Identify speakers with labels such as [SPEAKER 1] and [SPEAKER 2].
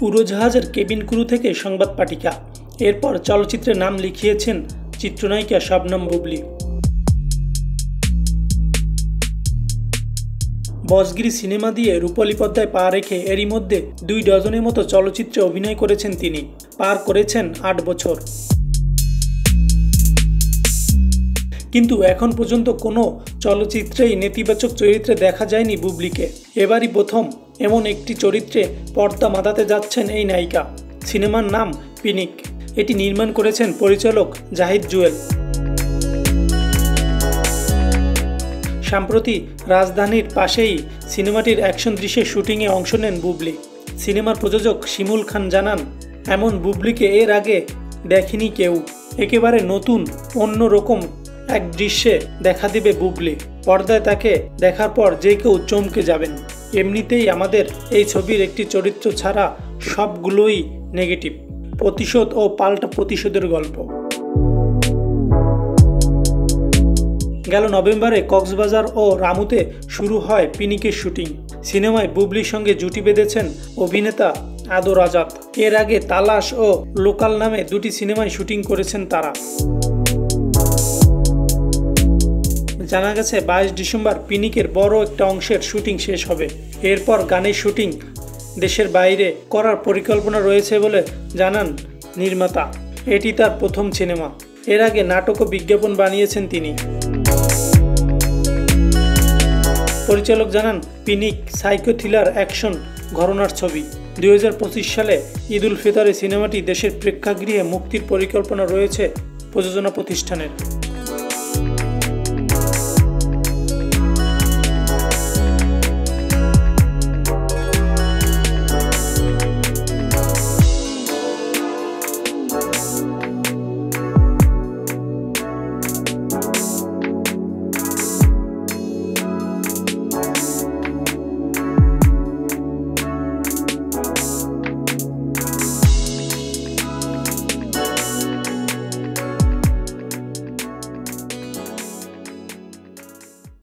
[SPEAKER 1] উড়োজাহাজের cabin crew থেকে সংবাদ পাঠিকা। এরপর চলচ্চিত্রে নাম লিখিয়েছেন চিত্রনায়িকা শবনম বুবলী। বসগিরি সিনেমা দিয়ে রূপালী পর্দায় পা রেখে এরই মধ্যে 2 ডজনের মতো চলচ্চিত্রে অভিনয় করেছেন তিনি। পার করেছেন 8 বছর। কিন্তু এখন পর্যন্ত কোনো চলচ্চিত্রেই নেতিবাচক চরিত্রে দেখা যায়নি বুবলীকে। এবারই প্রথম এমন একটি চরিত্রে পর্দা মাতাতে যাচ্ছেন এই নায়িকা। সিনেমার নাম পিনিক। এটি নির্মাণ করেছেন পরিচালক জাহিদ জুয়েল। সম্প্রতি রাজধানীর পাশেই সিনেমাটির অ্যাকশন দৃশ্যের শুটিংয়ে অংশ নেন বুবলী। সিনেমার প্রযোজক শিমুল খান জানান, এমন বুবলীকে এর আগে দেখেনি কেউ। একেবারে নতুন অন্যরকম এক দৃশ্যে দেখা দেবে বুবলী। পর্দায় তাকে দেখার পর যে কেউ চমকে যাবেন। এমনিতেই আমাদের এই ছবির একটি চরিত্র ছাড়া সবগুলোই নেগেটিভ, প্রতিশোধ ও পাল্টা প্রতিশোধের গল্প। গেল নভেম্বরে কক্সবাজার ও রামুতে শুরু হয় পিনিকের শুটিং। সিনেমায় বুবলীর সঙ্গে জুটি বেঁধেছেন অভিনেতা আদর আজাদ। এর আগে তালাশ ও লোকাল নামে 2টি সিনেমায় শুটিং করেছেন তারা। জানা গেছে 22 ডিসেম্বর পিনিকের বড় একটা অংশের শুটিং শেষ হবে। এরপর গানের শুটিং দেশের বাইরে করার পরিকল্পনা রয়েছে বলে জানান নির্মাতা। এটি তার প্রথম সিনেমা। এর আগে নাটক ও বিজ্ঞাপন বানিয়েছেন তিনি। পরিচালক জানান, পিনিক সাইকো থ্রিলার অ্যাকশন ঘরানার ছবি। 2025 সালে ঈদ উল ফিতরে সিনেমাটি দেশের প্রেক্ষাগৃহে মুক্তির পরিকল্পনা রয়েছে প্রযোজনা প্রতিষ্ঠানের।